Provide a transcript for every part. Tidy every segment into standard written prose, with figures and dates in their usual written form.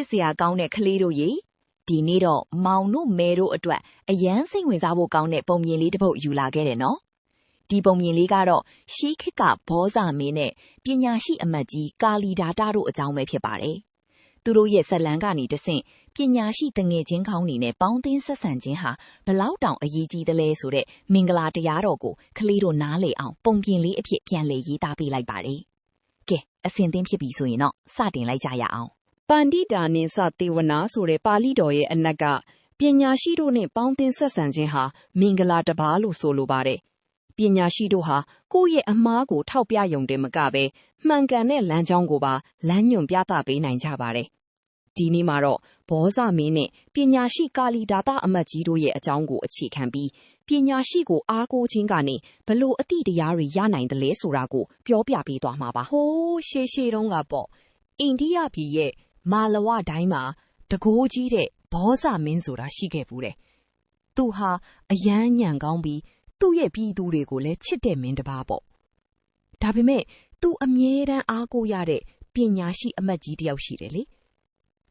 စ်စရာကောင်းတဲ့ကလေးတို့ရေဒီနေ့တော့မောင်တို့မဲတို့အတွက်အရန်စိတ်ဝင်စားဖို့ကောင်းတဲ့ပုံပြင်လေးတစ်ပုဒ်ယူလာခဲ့တယ်နော်ဒီပုံပြင်လေးကတော့ရှီးခေတ်ကဘောဇာမင်းနဲ့ပညာရှိအမတ်ကြီးကာလီဒါတာတို့အကြောင်းပဲဖြစ်ပါတယ်သူတို့ရဲ့ဇလန်းကနေတဆင့်ပညာရှိတငယ်ချင်းကောင်းနေနဲ့ပေါင်းသင်းဆက်ဆံခြင်းဟာဘလောက်တောင်အရေးကြီးသလဲဆိုတဲ့မင်္ဂလာတရားတော်ကိုကလေးတို့နားလေအောင်ပုံပြင်လေးအဖြစ်ပြန်လည်ရေးသားပေးလိုက်ပါတယ်ကဲအဆင်သင့်ဖြစ်ပြီဆိုရင်တော့စတင်လိုက်ကြရအောင်ပန္တိတာနိသသေဝနာဆိုတဲ့ပါဠိတော်ရဲ့အနက်ကပညာရှိတို့နဲ့ပေါင်းသင်းဆက်ဆံခြင်းဟာမင်္ဂလာတစ်ပါးလို့ဆိုလိုပါတယ်ပညာရှိတို့ဟာကိုယ့်ရဲ့အမှားကိုထောက်ပြရုံတည်းမကပဲမှန်ကန်တဲ့လမ်းကြောင်းကိုပါလမ်းညွှန်ပြသပေးနိုင်ကြပါတယ်ဒီနေ့မှာတော့ဘောဇမင်းနဲ့ပညာရှိကာလီဒါတာအမတ်ကြီးတို့ရဲ့အကြောင်းကိုအခြေခံပြီးပညာရှိကိုအားကိုးခြင်းကနေဘလို့အသည့်တရားတွေရနိုင်တယ်လဲဆိုတာကိုပြောပြပေးသွားမှာပါဟိုးရှေးတုန်းကပေါ့အိန္ဒိယပြည်ရဲ့မာလဝတိုင်းမှာတကိုးကြီးတဲ့ဘောဇမင်းဆိုတာရှိခဲ့ဘူးတဲ့သူဟာအယမ်းညံကောင်းပြီးသူ့ရဲ့ပြည်သူတွေကိုလည်းချစ်တဲ့မင်းတစ်ပါးပေါ့ဒါပေမဲ့သူအမြဲတမ်းအားကိုးရတဲ့ပညာရှိအမတ်ကြီးတစ်ယောက်ရှိတယ်လေ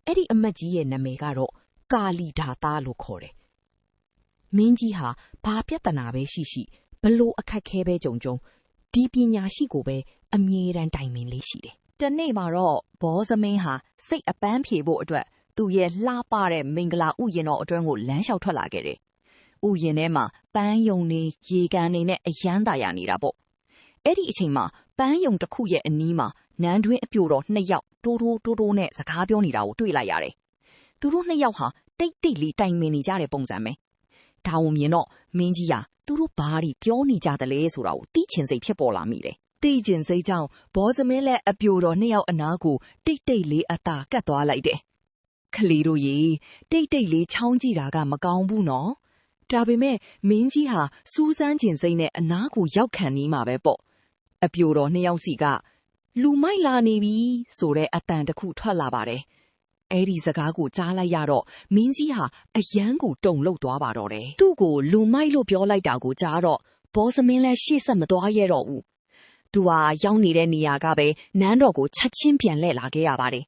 အဲ့ဒီအမတ်ကြီးရဲ့နာမည်ကတော့ကာလီဒါတာလို့ခေါ်တယ်မင်းကြီးဟာဘာပြဿနာပဲရှိဘလို့အခက်ခဲပဲကြုံဒီပညာရှိကိုပဲအမြဲတမ်းတိုင်ပင်လေးရှိတယ်တနေ့မှာတော့ဘောဇမင်းဟာစိတ်အပန်းဖြေဖို့အတွက်သူ့ရဲ့လှပတဲ့မင်္ဂလာဥယျာဉ်တော်အတွင်းကိုလမ်းလျှောက်ထွက်လာခဲ့တယ်ဥယျာဉ်ထဲမှာပန်းယုံနေရေကန်နေနဲ့အယမ်းသာရနေတာပေါ့အဲ့ဒီအချိန်မှာပန်းယုံတစ်ခုရဲ့အနီးမှာနန်းတွင်းအပြိုတော်2ယောက်တိုးနဲ့စကားပြောနေတာကိုတွေ့လိုက်ရတယ်သူတို့2ယောက်ဟာတိတ်လေးတိုင်ပင်နေကြတဲ့ပုံစံပဲဒါဝမြင်တော့မင်းကြီးဟာသူတို့ဘာတွေပြောနေကြသလဲဆိုတာကိုသိချင်စိတ်ဖြစ်ပေါ်လာမိတယ်သိချင်စိတ်ကြောင့်ဘောဇမင်းလည်းအပြိုတော်2ယောက်အနားကိုတိတ်လေးအသာကတ်သွားလိုက်တယ်ခလီတို့ရေတိတ်လေးချောင်းကြည့်တာကမကောင်းဘူးနော်ဒါပေမဲ့မင်းကြီးဟာစူးစမ်းကျင်စိတ်နဲ့အနားကိုရောက်ခံနေမှာပဲပေါ့အပြိုတော်2ယောက်စီကလူမိုက်လာနေပြီဆိုတဲ့အတန်တစ်ခုထွက်လာပါတယ်အဲ့ဒီစကားကိုကြားလိုက်ရတော့မင်းကြီးဟာအယမ်းကိုတုန်လှုပ်သွားပါတော့တယ်သူ့ကိုလူမိုက်လို့ပြောလိုက်တာကိုကြားတော့ဘောဇမင်းလည်းရှေ့ဆက်မသွားရတော့ဘူးသူဟာရောက်နေတဲ့နေရာကပဲနန်းတော်ကိုချက်ချင်းပြန်လှည့်လာခဲ့ရပါတယ်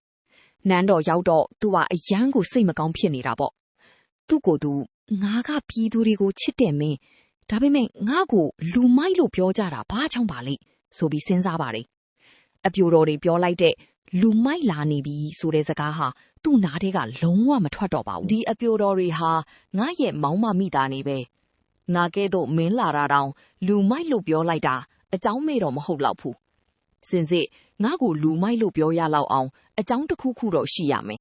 နန်းတော်ရောက်တော့သူဟာအယမ်းကိုစိတ်မကောင်းဖြစ်နေတာပေါ့သူ့ကိုယ်သူငါကပြည်သူတွေကိုချစ်တယ်မင်းဒါပေမဲ့ငါ့ကိုလူမိုက်လို့ပြောကြတာဘာကြောင့်ပါလိမ့်ဆိုပြီးစဉ်းစားပါတယ်အပြိုတော်တွေပြောလိုက်တဲ့လူမိုက်လာနေပြီဆိုတဲ့စကားဟာသူ့နားထဲကလုံးဝမထွက်တော့ပါဘူးဒီအပြိုတော်တွေဟာငါရဲ့မောင်းမမိသားနေပဲငါကဲ့သို့မင်းလာတာတောင်လူမိုက်လို့ပြောလိုက်တာအကြောင်းမဲ့တော့မဟုတ်တော့ဘူးစင်စစ်ငါ့ကိုလူမိုက်လို့ပြောရလောက်အောင်အကြောင်းတစ်ခုခုတော့ရှိရမယ်